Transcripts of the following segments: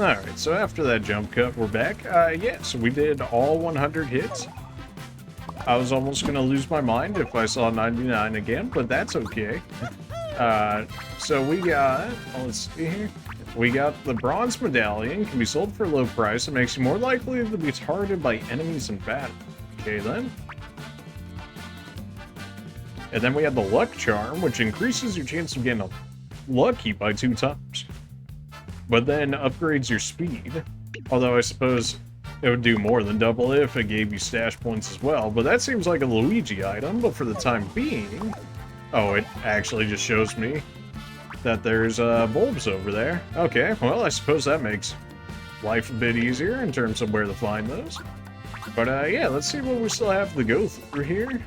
Alright, so after that jump cut, we're back. Yeah, so we did all 100 hits. I was almost going to lose my mind if I saw 99 again, but that's okay. So we got, let's see here. We got the bronze medallion, can be sold for a low price. It makes you more likely to be targeted by enemies in battle. Okay then. And then we have the luck charm, which increases your chance of getting lucky by 2 times. But then upgrades your speed. Although I suppose it would do more than double if it gave you stash points as well. But that seems like a Luigi item, but for the time being... Oh, it actually just shows me that there's bulbs over there. Okay, well, I suppose that makes life a bit easier in terms of where to find those. But yeah, let's see what we still have to go through here.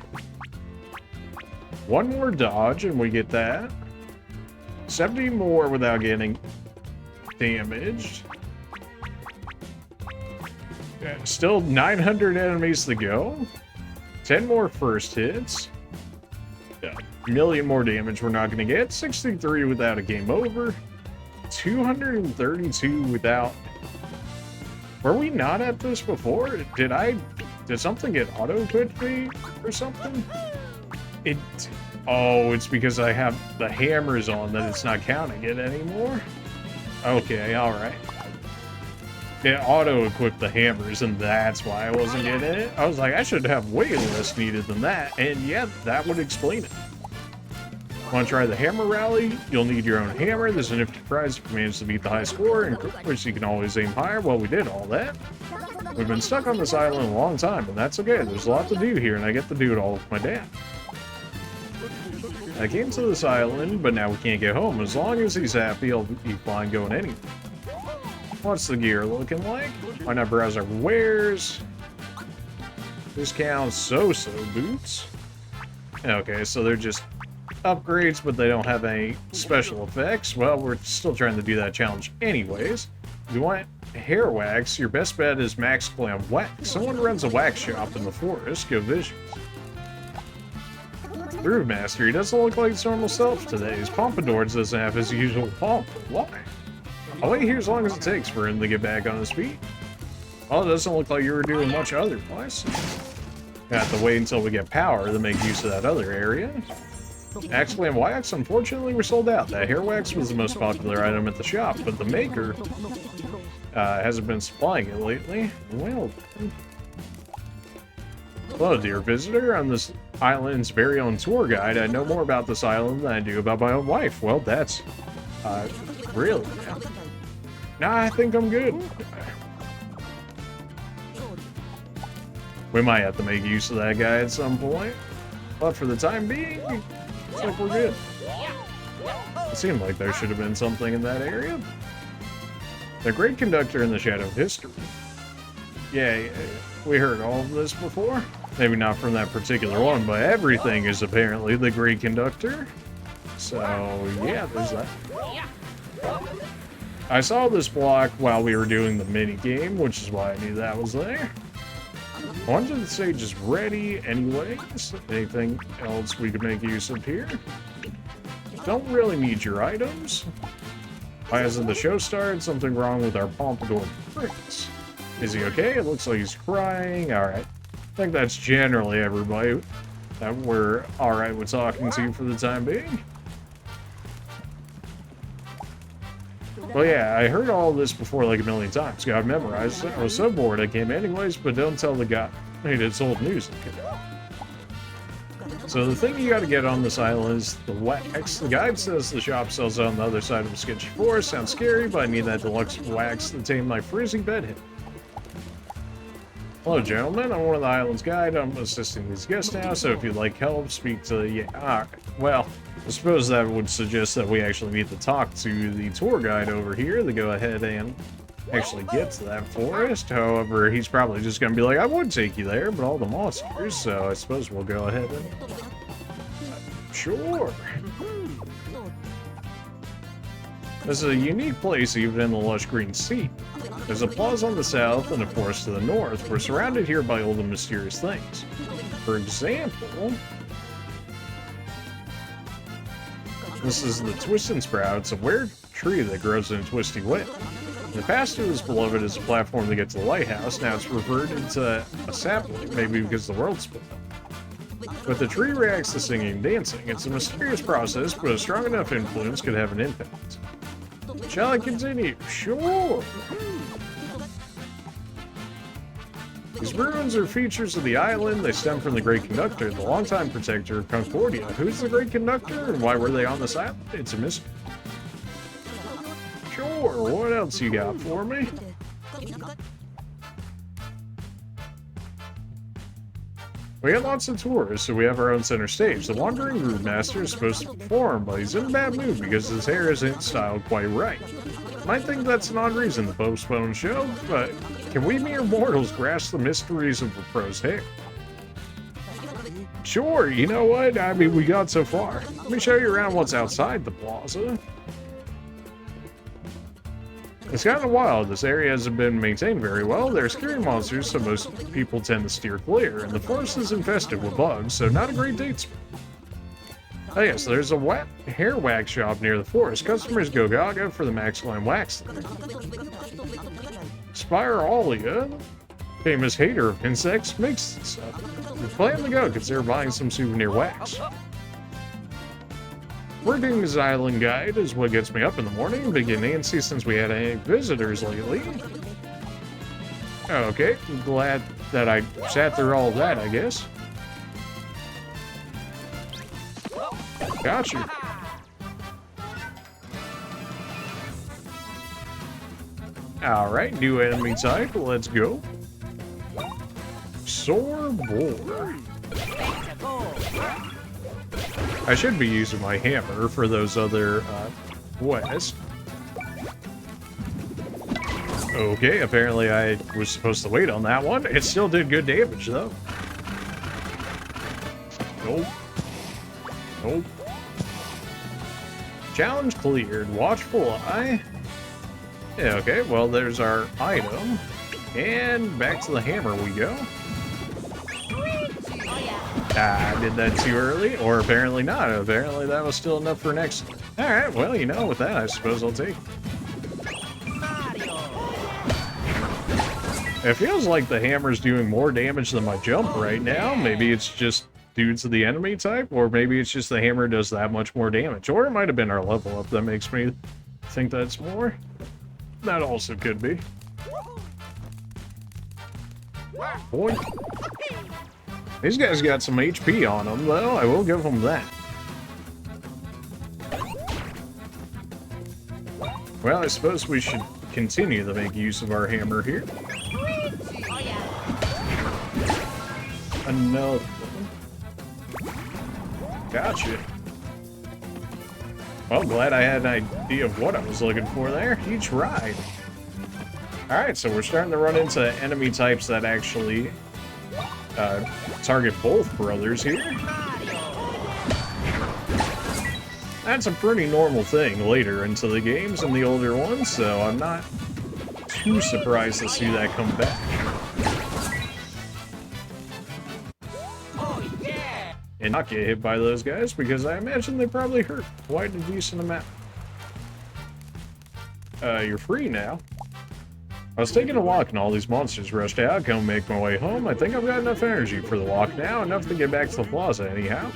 One more dodge and we get that. 70 more without getting damaged. Yeah, still 900 enemies to go. 10 more first hits. Yeah, a million more damage we're not going to get. 63 without a game over. 232 without... Were we not at this before? Did something get auto-quit me or something? Oh, it's because I have the hammers on that it's not counting it anymore? Okay, alright. It auto-equipped the hammers, and that's why I wasn't getting it. I was like, I should have way less needed than that, and yeah, that would explain it. Want to try the hammer rally? You'll need your own hammer. There's a nifty prize if you manage to beat the high score, and of course you can always aim higher. Well, we did all that. We've been stuck on this island a long time, and that's okay. There's a lot to do here, and I get to do it all with my dad. I came to this island, but now we can't get home. As long as he's happy, I'll be fine going anywhere. What's the gear looking like? Why not browse our wares? Discount so-so boots. Okay, so they're just upgrades, but they don't have any special effects. Well, we're still trying to do that challenge anyways. If you want hair wax, your best bet is Max Glam Wax. Someone runs a wax shop in the forest. Go visions. Brewmaster, he doesn't look like his normal self today. His pompadour doesn't have his usual pomp. Why? I'll wait here as long as it takes for him to get back on his feet. Well, it doesn't look like you were doing much otherwise. Have to wait until we get power to make use of that other area. Axelam wax, unfortunately, we're sold out. That hair wax was the most popular item at the shop, but the maker hasn't been supplying it lately. Well, hello, dear visitor. I'm this island's very own tour guide. I know more about this island than I do about my own wife. Well, that's really. Nah, I think I'm good. We might have to make use of that guy at some point, but for the time being, looks like we're good. It seemed like there should have been something in that area. The great conductor in the shadow of history. Yeah, we heard all of this before. Maybe not from that particular one, but everything is apparently the great conductor. So, yeah, there's that. I saw this block while we were doing the mini game, which is why I knew that was there. One of the stage is ready anyways. Anything else we could make use of here? Don't really need your items. Why hasn't the show started? Something wrong with our pompadour prince. Is he okay? It looks like he's crying. Alright. I think that's generally everybody that we're alright with talking to for the time being. Well, yeah, I heard all this before like a million times. Got memorized. I was so bored I came anyways, but don't tell the guy. Hey, it's old news. So the thing you gotta get on this island is the wax. The guide says the shop sells on the other side of the sketchy forest. Sounds scary, but I need that deluxe wax to tame my freezing bedhead. Hello, gentlemen. I'm one of the island's guide. I'm assisting these guests now, so if you'd like help, speak to the... Yeah, alright. Well, I suppose that would suggest that we actually need to talk to the tour guide over here to go ahead and actually get to that forest. However, he's probably just going to be like, I would take you there, but all the monsters, so I suppose we'll go ahead and... Sure. This is a unique place even in the lush green sea. There's a plaza on the south and a forest to the north. We're surrounded here by old and mysterious things. For example... This is the Twist and Sprout. It's a weird tree that grows in a twisty wind. In the past, it was beloved as a platform to get to the lighthouse. Now it's reverted to a sapling, maybe because the world split up. But the tree reacts to singing and dancing. It's a mysterious process, but a strong enough influence could have an impact. Shall I continue? Sure! These ruins are features of the island. They stem from the Great Conductor, the longtime protector of Concordia. Who's the Great Conductor, and why were they on this island? It's a mystery. Sure, what else you got for me? We have lots of tours, so we have our own center stage. The Wandering Route Master is supposed to perform, but he's in a bad mood because his hair isn't styled quite right. Might think that's an odd reason to postpone the show, but can we mere mortals grasp the mysteries of the pro's hair? Sure, you know what? I mean, we got so far. Let me show you around what's outside the plaza. It's gotten a while. This area hasn't been maintained very well. There are scary monsters, so most people tend to steer clear, and the forest is infested with bugs, so not a great date spot. Oh yes, there's a hair wax shop near the forest. Customers go gaga for the maximum wax there. Spiralia, famous hater of insects, makes this stuff. If you plan to go, consider buying some souvenir wax. Working this island guide is what gets me up in the morning. Been getting antsy since we had any visitors lately. Okay, I'm glad that I sat through all of that, I guess. Gotcha. Alright, new enemy type, let's go. Sore boar. I should be using my hammer for those other quests. Okay, apparently I was supposed to wait on that one. It still did good damage, though. Nope. Nope. Challenge cleared. Watchful eye. Yeah, okay, well, there's our item. And back to the hammer we go. I did that too early, or apparently not. Apparently that was still enough for next. Alright, well, you know, with that, I suppose I'll take. It feels like the hammer's doing more damage than my jump right now. Maybe it's just due to the enemy type, or maybe it's just the hammer does that much more damage. Or it might have been our level up that makes me think that's more. That also could be. Boy. These guys got some HP on them, though. I will give them that. Well, I suppose we should continue to make use of our hammer here. Another one. Gotcha. Well, glad I had an idea of what I was looking for there. He tried. Alright, so we're starting to run into enemy types that actually target both brothers here. That's a pretty normal thing later into the games and the older ones, so I'm not too surprised to see that come back. And not get hit by those guys, because I imagine they probably hurt quite a decent amount. You're free now. I was taking a walk and all these monsters rushed out. Gonna make my way home. I think I've got enough energy for the walk now, enough to get back to the plaza anyhow.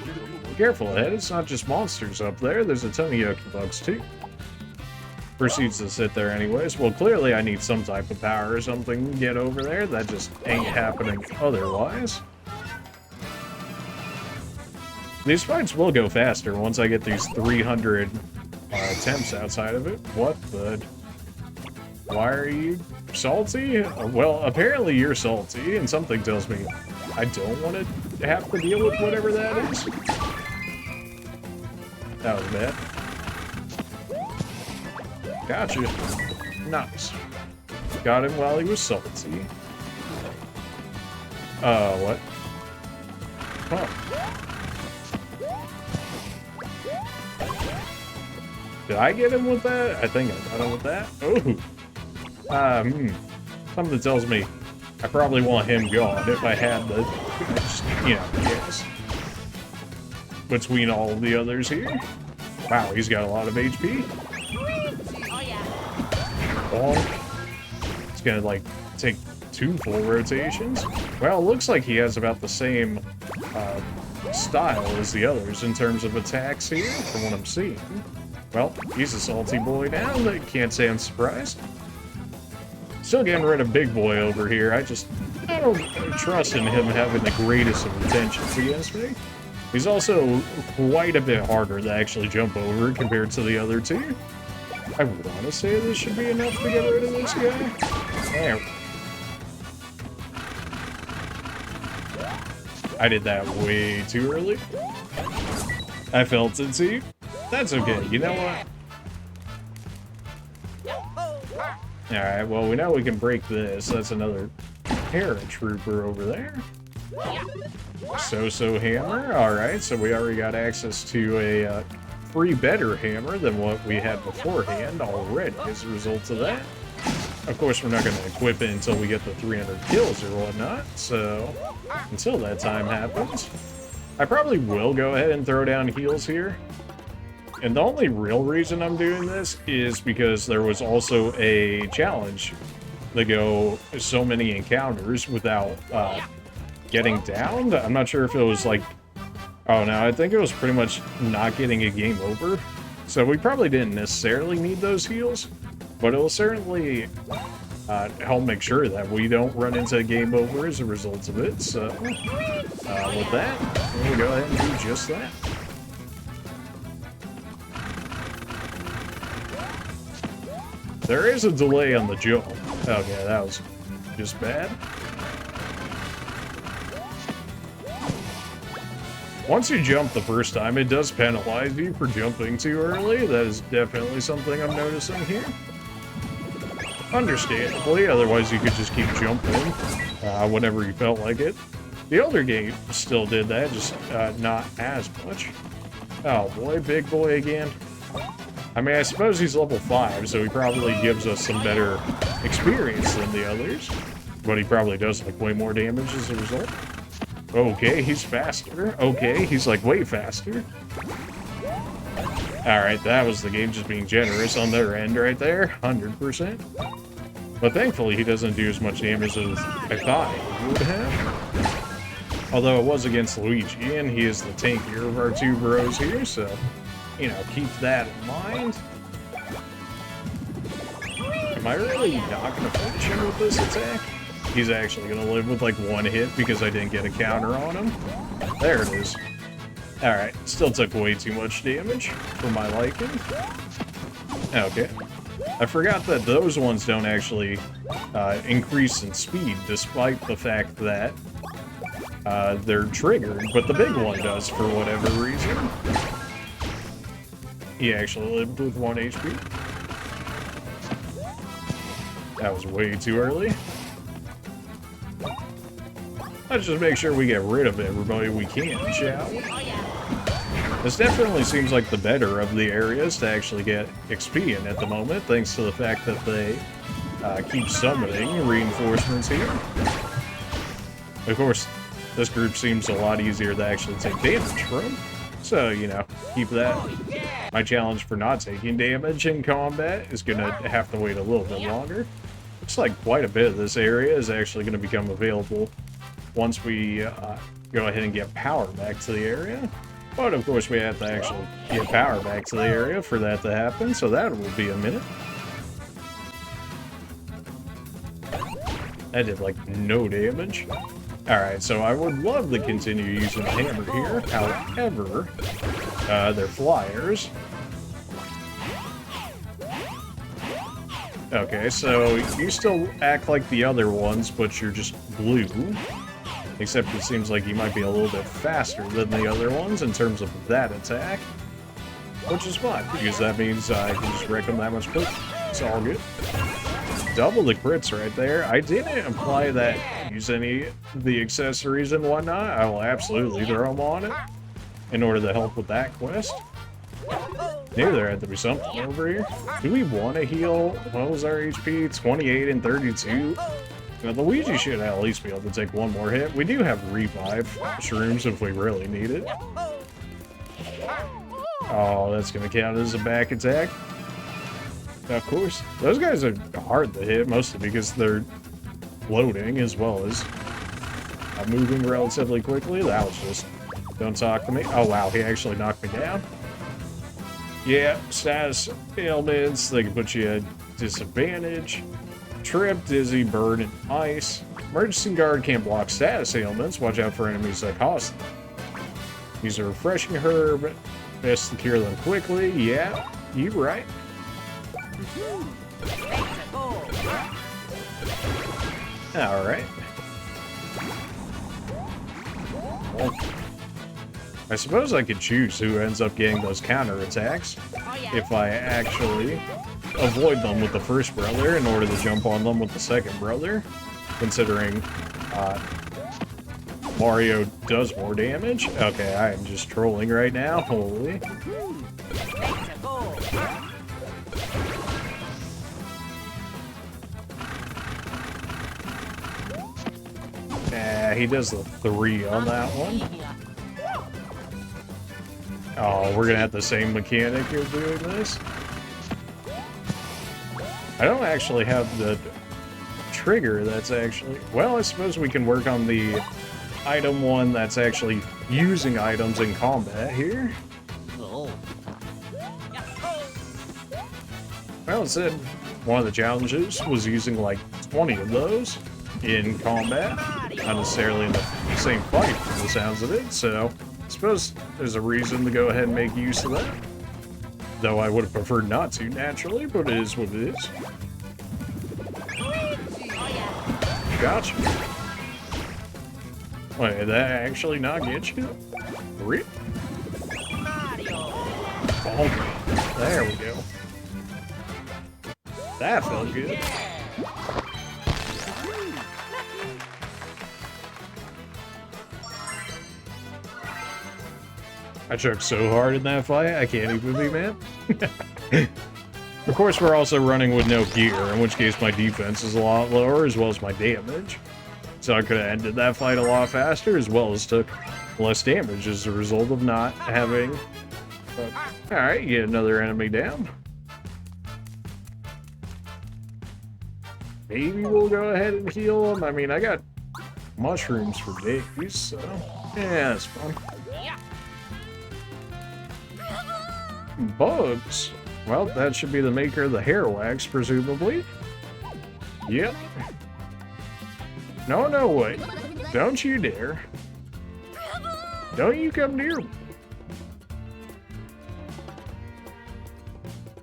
Be careful ahead, it's not just monsters up there, there's a ton of yucky bugs too. Proceeds to sit there anyways. Well, clearly I need some type of power or something to get over there. That just ain't happening otherwise. These fights will go faster once I get these 300 attempts outside of it. What the... Why are you salty? Well, apparently you're salty, and something tells me I don't want to have to deal with whatever that is. That was bad. Gotcha. Nice. Got him while he was salty. What? Huh. Did I get him with that? I think I got him with that. Oh. Something tells me I probably want him gone if I had the, you know, yes. Between all the others here. Wow, he's got a lot of HP. long. It's gonna, like, take 2 full rotations. Well, it looks like he has about the same style as the others in terms of attacks here, from what I'm seeing. Well, he's a salty boy now, but can't say I'm surprised. Still getting rid of Big Boy over here. I don't trust in him having the greatest of intentions against me. He's also quite a bit harder to actually jump over compared to the other two. I want to say this should be enough to get rid of this guy. There. I did that way too early. I felt it too. That's okay. You know what? Alright, well, we know we can break this. That's another paratrooper over there. So hammer. Alright, so we already got access to a free better hammer than what we had beforehand already as a result of that. Of course, we're not going to equip it until we get the 300 kills or whatnot, so until that time happens, I probably will go ahead and throw down heals here. And the only real reason I'm doing this is because there was also a challenge to go so many encounters without getting downed. I'm not sure if it was like, oh no, I think it was pretty much not getting a game over. So we probably didn't necessarily need those heals, but it will certainly help make sure that we don't run into a game over as a result of it. So with that, we'll go ahead and do just that. There is a delay on the jump. Okay, that was just bad. Once you jump the first time, it does penalize you for jumping too early. That is definitely something I'm noticing here. Understandably, otherwise you could just keep jumping whenever you felt like it. The older game still did that, just not as much. Oh boy, Big Boy again. I mean, I suppose he's level 5, so he probably gives us some better experience than the others. But he probably does, like, way more damage as a result. Okay, he's faster. Okay, he's, like, way faster. Alright, that was the game just being generous on their end right there. 100%. But thankfully, he doesn't do as much damage as I thought he would have. Although it was against Luigi, and he is the tankier of our two bros here, so... you know, keep that in mind. Am I really not going to finish him with this attack? He's actually going to live with like 1 hit because I didn't get a counter on him. There it is. Alright, still took way too much damage for my liking. Okay. I forgot that those ones don't actually increase in speed, despite the fact that they're triggered, but the big one does for whatever reason. He actually lived with 1 HP. That was way too early. Let's just make sure we get rid of everybody we can, shall we? This definitely seems like the better of the areas to actually get XP in at the moment, thanks to the fact that they keep summoning reinforcements here. Of course, this group seems a lot easier to actually take damage from. So, you know, keep that. My challenge for not taking damage in combat is going to have to wait a little bit longer. Looks like quite a bit of this area is actually going to become available once we go ahead and get power back to the area. But, of course, we have to actually get power back to the area for that to happen, so that will be a minute. That did, like, no damage. Alright, so I would love to continue using the hammer here, however, they're flyers. Okay, so you still act like the other ones, but you're just blue. Except it seems like you might be a little bit faster than the other ones in terms of that attack. Which is fine, because that means I can just wreck them that much quicker. It's all good. Double the crits right there. I didn't imply that use any of the accessories and whatnot. I will absolutely throw them on it in order to help with that quest. Knew there had to be something over here. Do we want to heal? What was our HP? 28 and 32? Now, the Luigi should at least be able to take 1 more hit. We do have revive shrooms if we really need it. Oh, that's going to count as a back attack. Of course. Those guys are hard to hit, mostly because they're floating as well as moving relatively quickly. That was just... Don't talk to me. Oh, wow, he actually knocked me down. Yeah, status ailments. They can put you at disadvantage. Trip, dizzy, burn, and ice. Emergency guard can't block status ailments. Watch out for enemies that cost them. Use a refreshing herb. Best to cure them quickly. Yeah, you're right. Alright. Well, I suppose I could choose who ends up getting those counterattacks if I actually avoid them with the first brother in order to jump on them with the second brother, considering Mario does more damage. Okay, I am just trolling right now. Holy. He does the 3 on that one. Oh, we're gonna have the same mechanic of doing this. I don't actually have the trigger that's actually... Well, I suppose we can work on the item one that's actually using items in combat here. Well, it said one of the challenges was using like 20 of those in combat, not necessarily in the same fight from the sounds of it, so I suppose there's a reason to go ahead and make use of that. Though I would have preferred not to, naturally, but it is what it is. Gotcha. Wait, did that actually not get you? Rip. Oh, there we go. That felt good. I choked so hard in that fight, I can't even be mad. Of course, we're also running with no gear, in which case my defense is a lot lower, as well as my damage. So I could have ended that fight a lot faster, as well as took less damage as a result of not having... Alright, get another enemy down. Maybe we'll go ahead and heal him. I mean, I got mushrooms for days, so... Yeah, that's fun. Bugs? Well, that should be the maker of the hair wax, presumably. Yep. No, no, wait. Don't you dare. Don't you come near me.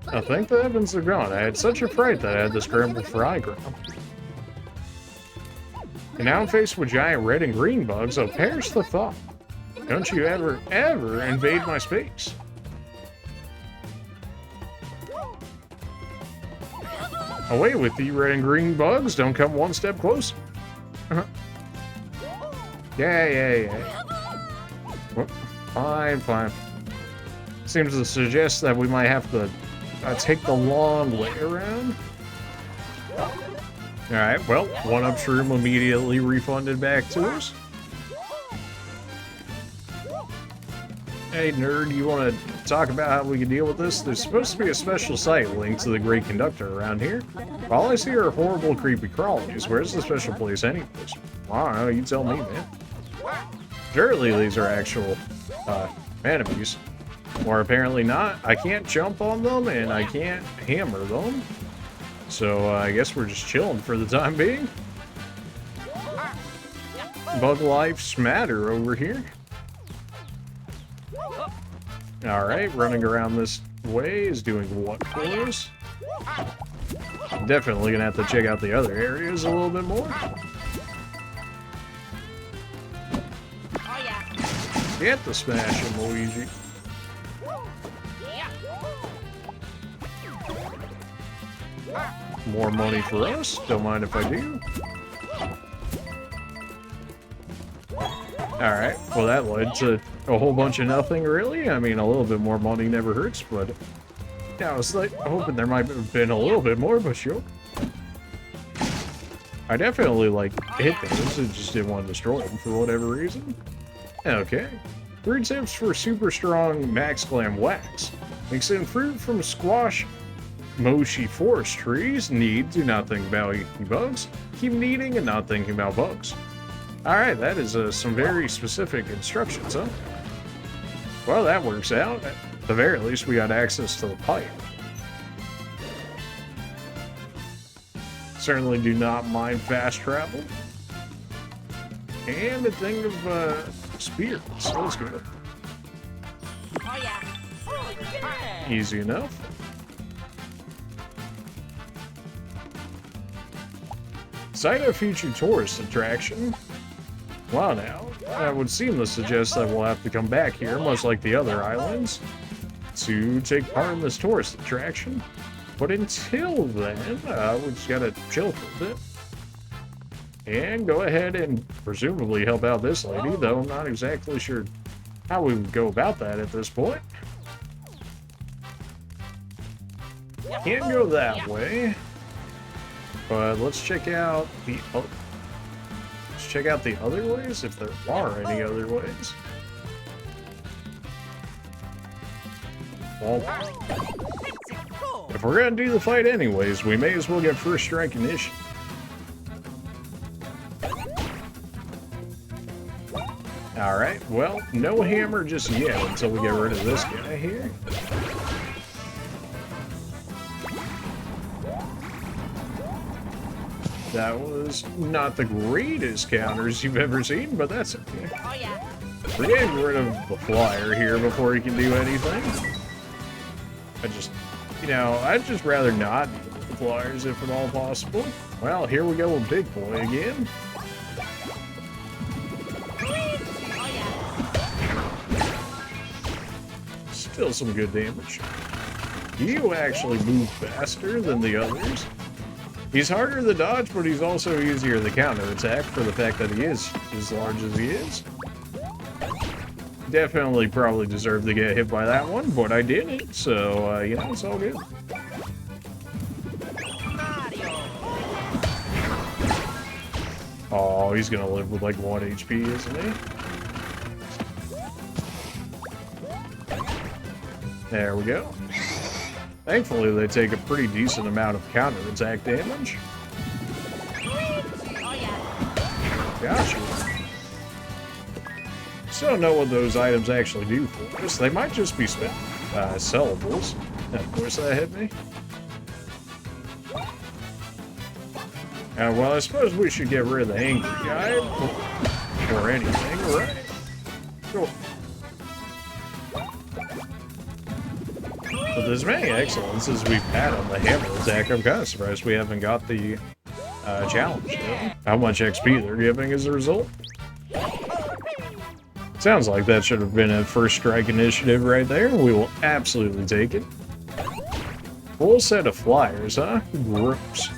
I think the heavens are gone. I had such a fright that I had to scramble for high ground. And now I'm faced with giant red and green bugs, so perish the thought. Don't you ever, ever invade my space. Away with the red and green bugs, don't come one step closer. Yeah. Well, fine. Seems to suggest that we might have to take the long way around. Alright, well, one-up shroom immediately refunded back to us. Hey, nerd, you want to talk about how we can deal with this? There's supposed to be a special site linked to the Great Conductor around here. All I see are horrible, creepy crawlies. Where's the special place anyways? I don't know, you tell me, man. Surely these are actual enemies. Or apparently not. I can't jump on them, and I can't hammer them. So I guess we're just chilling for the time being. Bug life's matter over here. Alright, running around this way is doing what for us? I'm definitely gonna have to check out the other areas a little bit more. Get the smashing, Luigi. More money for us, don't mind if I do. Alright, well that led to a whole bunch of nothing, really. I mean, a little bit more money never hurts, but... Yeah, I was like, hoping there might have been a little bit more, but sure. I definitely, like, hit those, and just didn't want to destroy them for whatever reason. Okay. 3 tips for super strong max glam wax. Mix in fruit from squash Moshi forest trees need, do not think about eating bugs. Keep needing and not thinking about bugs. Alright, that is some very specific instructions, huh? Well, that works out. At the very least, we got access to the pipe. Certainly do not mind fast travel. And a thing of spears. That's good. Oh yeah. Oh yeah. Easy enough. Site of future tourist attraction. Wow, now that would seem to suggest that we'll have to come back here, much like the other islands, to take part in this tourist attraction. But until then, we just gotta chill for a bit. And go ahead and presumably help out this lady, though I'm not exactly sure how we would go about that at this point. Can't go that way. But let's check out the other ways, if there are any other ways. Well, if we're gonna do the fight anyways, we may as well get first strike initiative. Alright, well, no hammer just yet until we get rid of this guy here. That was not the greatest counters you've ever seen, but that's okay. Oh yeah. We're getting rid of the flyer here before he can do anything. I'd just rather not deal with the flyers if at all possible. Well, here we go with Big Boy again. Still some good damage. You actually move faster than the others. He's harder to dodge, but he's also easier to counterattack for the fact that he is as large as he is. Definitely probably deserved to get hit by that one, but I didn't, so, it's all good. Oh, he's gonna live with like 1 HP, isn't he? There we go. Thankfully, they take a pretty decent amount of counterattack damage. Gotcha. Still don't know what those items actually do for us. They might just be sellables. Of course, that hit me. Well, I suppose we should get rid of the angry guy. Or anything, right? Cool. With as many excellence as we've had on the hammer attack, I'm kind of surprised we haven't got the challenge though. How much XP they're giving as a result. Sounds like that should have been a first strike initiative right there. We will absolutely take it. Full set of flyers, huh? Gross.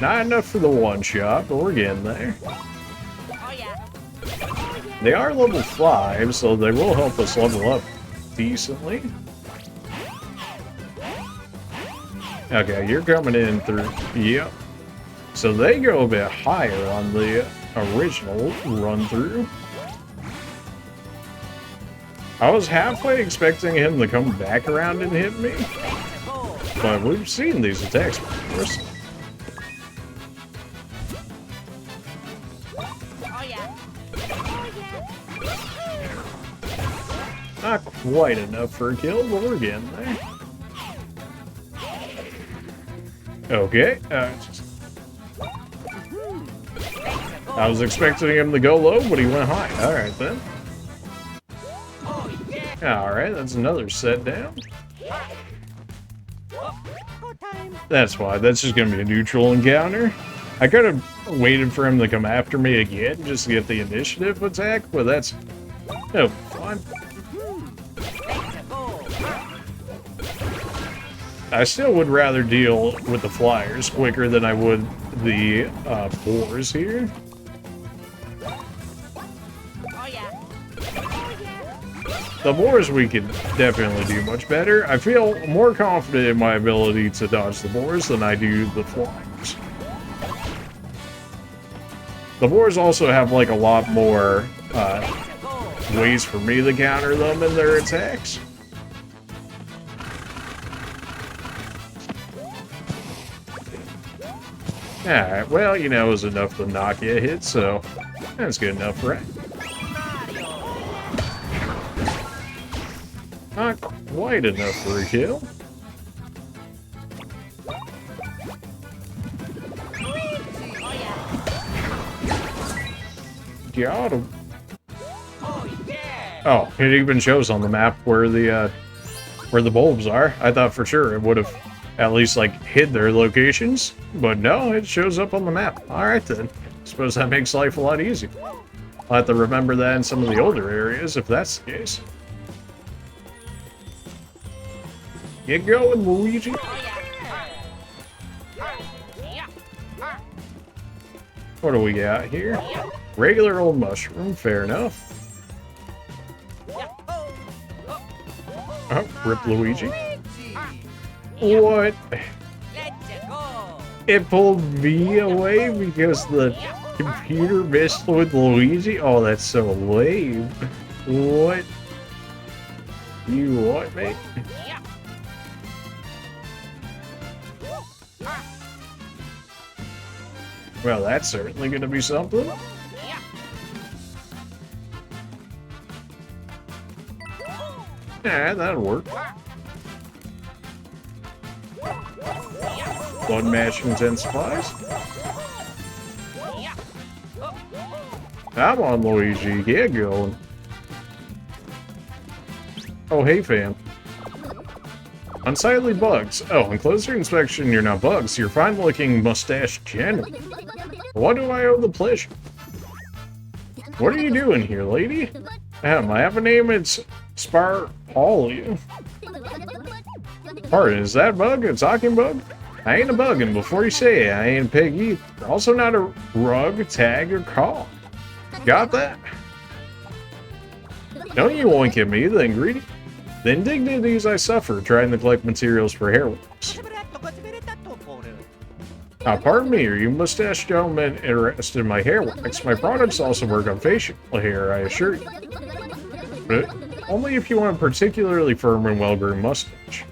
Not enough for the one shot, but we're getting there. They are level 5, so they will help us level up decently. Okay, you're coming in through... Yep. So they go a bit higher on the original run-through. I was halfway expecting him to come back around and hit me. But we've seen these attacks before, so... Not quite enough for a kill, but we're getting there. Okay. I was expecting him to go low, but he went high. Alright then. Alright, that's another set down. That's fine. That's just going to be a neutral encounter. I could have waited for him to come after me again just to get the initiative attack, but that's... no, fine. I still would rather deal with the flyers quicker than I would the boars here. The boars we could definitely do much better. I feel more confident in my ability to dodge the boars than I do the flyers. The boars also have like a lot more ways for me to counter them in their attacks. Alright, well, you know, it was enough to knock you a hit, so that's good enough, right? Not quite enough for a kill. Got him. Oh, it even shows on the map where the bulbs are. I thought for sure it would have at least like hid their locations, but no, it shows up on the map. All right then. Suppose that makes life a lot easier. I'll have to remember that in some of the older areas if that's the case. Get going, Luigi. What do we got here? Regular old mushroom, fair enough. Oh, rip Luigi. What? It pulled me away because the computer messed with Luigi? Oh, that's so lame. What? You what, mate? Well, that's certainly gonna be something. Yeah, that'll work. Blood mash intensifies. Come on, Luigi, get going. Oh, hey, fam. Unsightly bugs. Oh, on closer inspection, you're not bugs. You're fine-looking mustached gentlemen. What do I owe the pleasure? What are you doing here, lady? I have a name. It's Sparpoli. Pardon, is that bug a talking bug? I ain't a bug, and before you say it, I ain't a pig either. Also not a rug, tag, or call. Got that? Don't you wink at me, the ingredient. The indignities I suffer trying to collect materials for hair wipes. Pardon me, are you mustache gentlemen interested in my hair wax? My products also work on facial hair, I assure you. But only if you want a particularly firm and well-groomed mustache.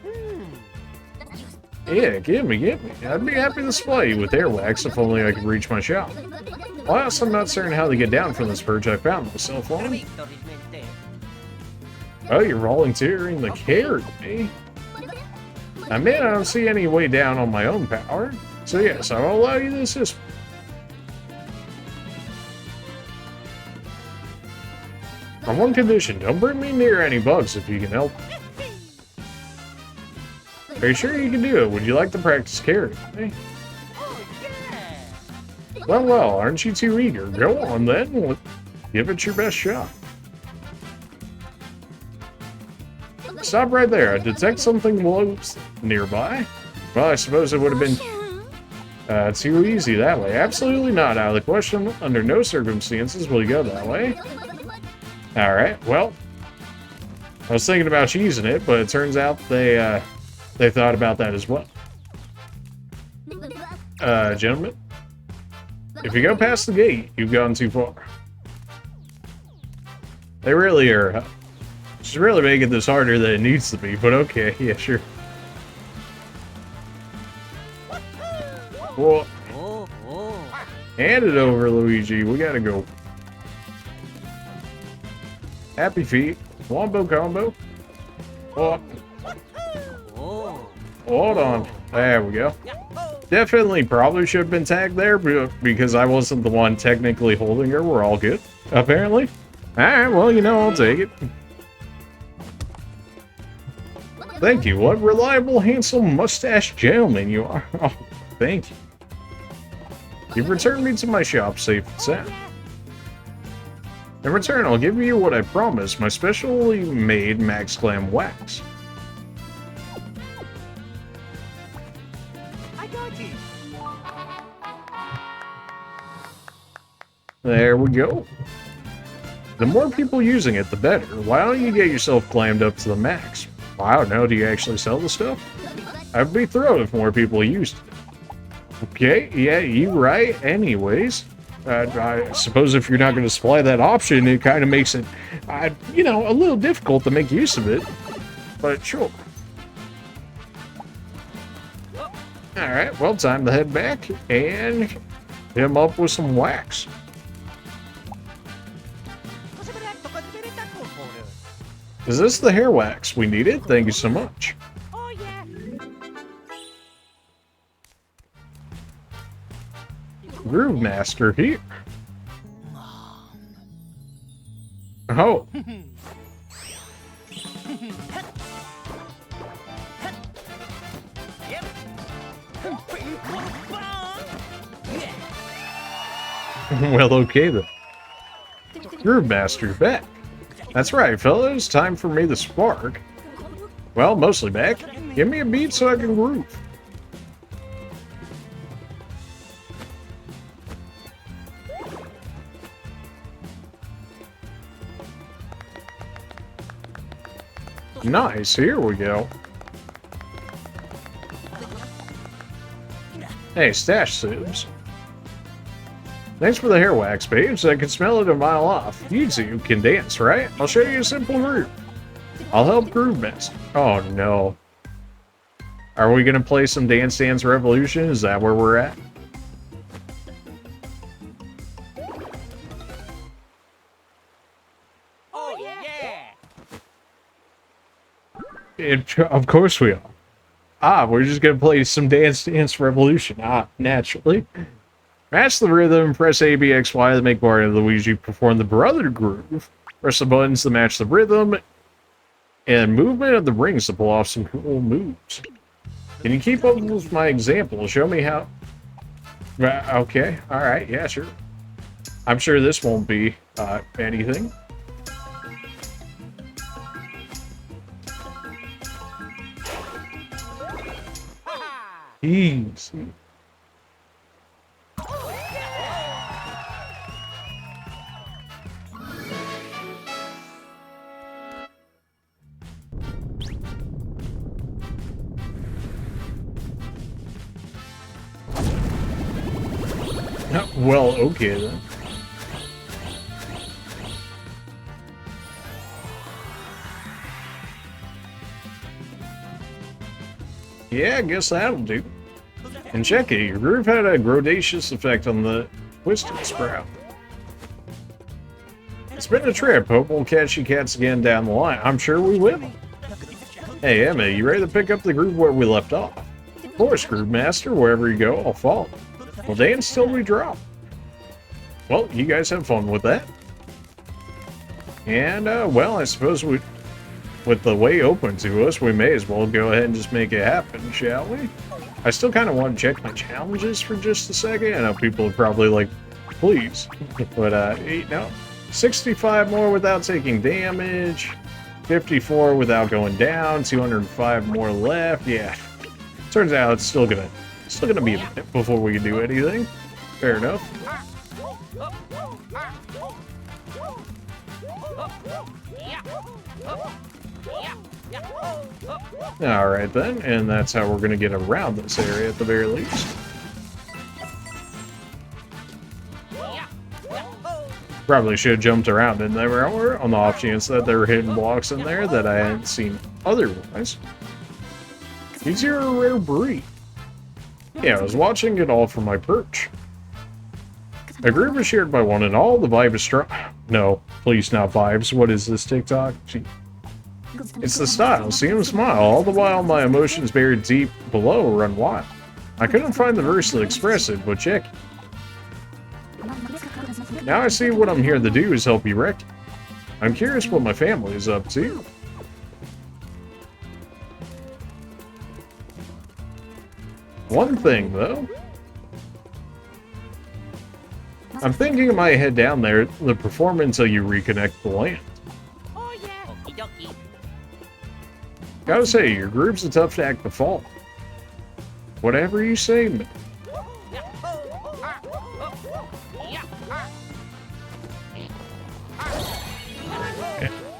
Yeah, give me. I'd be happy to supply you with hair wax if only I could reach my shop. Plus, I'm not certain how to get down from this perch I found myself on. Oh, you're volunteering to carry me? I mean, I don't see any way down on my own power. So yes, I will allow you to assist me. On one condition, don't bring me near any bugs if you can help. Are you sure you can do it? Would you like to practice carrying me? Well, aren't you too eager? Go on then, give it your best shot. Stop right there. I detect something close nearby. Well, I suppose it would have been too easy that way. Absolutely not. Out of the question. Under no circumstances will you go that way. Alright, well. I was thinking about cheesing it, but it turns out they thought about that as well. Gentlemen. If you go past the gate, you've gone too far. They really are... Just really making this harder than it needs to be, but okay, yeah, sure. Well, hand it over, Luigi. We gotta go. Happy feet. Wombo combo. Oh. Hold on. There we go. Definitely probably should have been tagged there, because I wasn't the one technically holding her. We're all good, apparently. Alright, well, you know, I'll take it. Thank you. What reliable, handsome, mustache gentleman you are. Oh, thank you. You've returned me to my shop safe and sound. In return, I'll give you what I promised, my specially made Max Glam wax. I got you. There we go. The more people using it, the better. Why don't you get yourself glammed up to the max? Well, I don't know, do you actually sell the stuff? I'd be thrilled if more people used it. Okay, yeah, you right. Anyways, I suppose if you're not going to supply that option, it kind of makes it, you know, a little difficult to make use of it. But sure. Alright, well, time to head back and hit him up with some wax. Is this the hair wax we needed? Thank you so much. Oh yeah. Groove Master here. Oh. Well, okay then. Groove Master's back. That's right, fellas. Time for me to spark. Well, mostly back. Give me a beat so I can groove. Nice, here we go. Hey, stash sibs. Thanks for the hair wax, babes. I can smell it a mile off. You two can dance, right? I'll show you a simple groove. I'll help groove master. Oh no. Are we gonna play some Dance Dance Revolution? Is that where we're at? Oh yeah. Of course we are. Ah, we're just gonna play some Dance Dance Revolution. Ah, naturally. Match the rhythm, press A, B, X, Y to make Mario and Luigi perform the brother groove. Press the buttons to match the rhythm and movement of the rings to pull off some cool moves. Can you keep up with my example? Show me how... Okay, alright, yeah, sure. I'm sure this won't be anything. Easy. Well, okay then. Yeah, I guess that'll do. And check it, your groove had a gradacious effect on the twisted sprout. It's been a trip. Hope we'll catch you cats again down the line. I'm sure we will. Hey, Emma, you ready to pick up the groove where we left off? Of course, Groove Master. Wherever you go, I'll follow. We'll dance till we drop. Well, you guys have fun with that. And, well, I suppose with the way open to us, we may as well go ahead and just make it happen, shall we? I still kind of want to check my challenges for just a second. I know people are probably like, please. But, no. 65 more without taking damage. 54 without going down. 205 more left. Yeah. Turns out it's still gonna be a minute before we can do anything. Fair enough. Alright then, and that's how we're going to get around this area at the very least. Probably should have jumped around in there on the off chance that there were hidden blocks in there that I hadn't seen otherwise. These are a rare breed. Yeah, I was watching it all from my perch. The group is shared by one and all. The vibe is strong. No, please not vibes. What is this TikTok? Gee. It's the style. See him smile. All the while my emotions buried deep below run wild. I couldn't find the verse to express it, but check. Now I see what I'm here to do is help you wreck it. I'm curious what my family is up to. One thing, though. I'm thinking I might head down there to perform until you reconnect the land. Oh yeah. Okie dokie. Gotta say, your group's a tough act to follow. Whatever you say, man.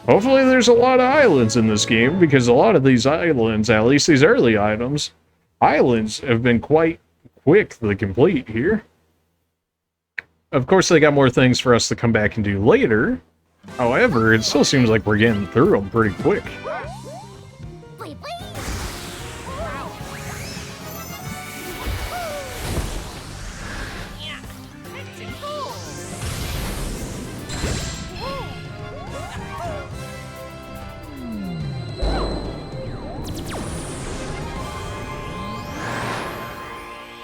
Hopefully there's a lot of islands in this game, because a lot of these islands, at least these early islands have been quite quick to complete here. Of course, they got more things for us to come back and do later. However, it still seems like we're getting through them pretty quick.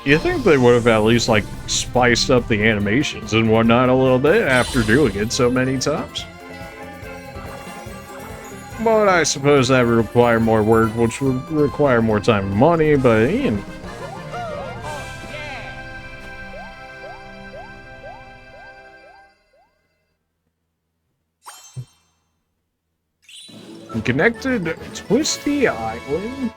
You think they would have at least, like, spiced up the animations and whatnot a little bit after doing it so many times. But I suppose that would require more work, which would require more time and money, but, you know. Connected Twisty Island.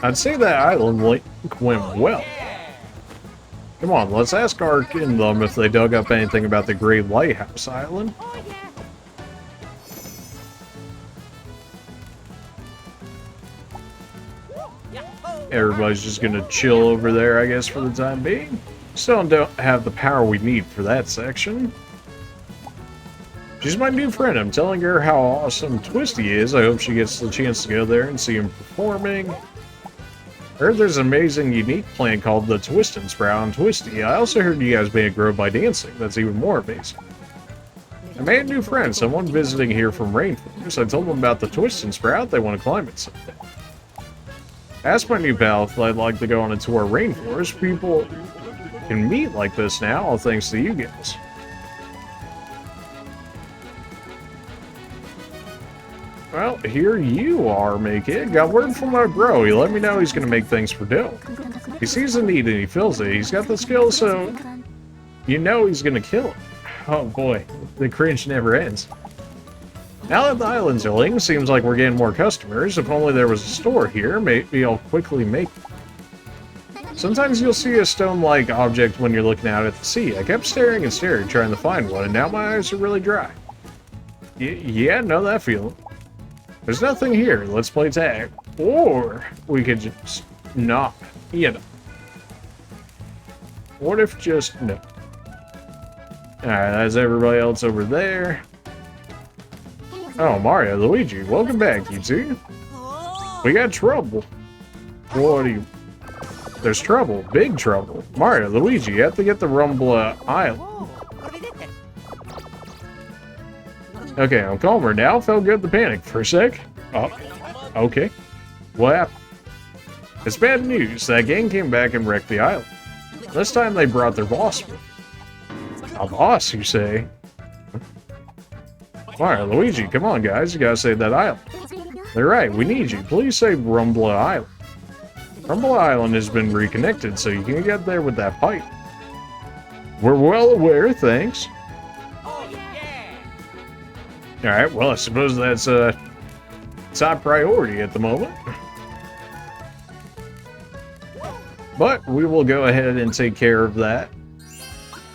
I'd say that island link went well. Come on, let's ask Ark and them if they dug up anything about the Great Lighthouse Island. Everybody's just gonna chill over there, I guess, for the time being. Still don't have the power we need for that section. She's my new friend. I'm telling her how awesome Twisty is. I hope she gets the chance to go there and see him performing. Heard there's an amazing, unique plant called the Twist and Sprout on Twisty. I also heard you guys may grow by dancing. That's even more amazing. I made a new friend, someone visiting here from Rainforest. I told them about the Twist and Sprout. They want to climb it someday. Asked my new pal if I'd like to go on a tour of Rainforest. People can meet like this now, all thanks to you guys. Well, here you are, make it. Got word from my bro. He let me know he's gonna make things for Dill. He sees a need and he feels it. He's got the skill, so you know he's gonna kill it. Oh boy, the cringe never ends. Now that the islands are linked, seems like we're getting more customers. If only there was a store here, maybe I'll quickly make it. Sometimes you'll see a stone-like object when you're looking out at the sea. I kept staring and staring, trying to find one, and now my eyes are really dry. Yeah, know that feeling. There's nothing here. Let's play tag. Or we could just not, you know. What if just no? Alright, that's everybody else over there. Oh, Mario, Luigi, welcome back, you two. We got trouble. What do you... There's trouble. Big trouble. Mario, Luigi, you have to get the Rumble Island. Okay, I'm calmer now. Felt good to panic for a sec. Oh, okay. What happened? It's bad news. That gang came back and wrecked the island. This time they brought their boss with them. A boss, you say? Mario, Luigi, come on, guys. You gotta save that island. They're right. We need you. Please save Rumble Island. Rumble Island has been reconnected, so you can get there with that pipe. We're well aware, thanks. Alright, well, I suppose that's top priority at the moment. But we will go ahead and take care of that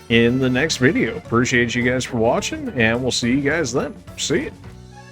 in the next video. Appreciate you guys for watching, and we'll see you guys then. See ya.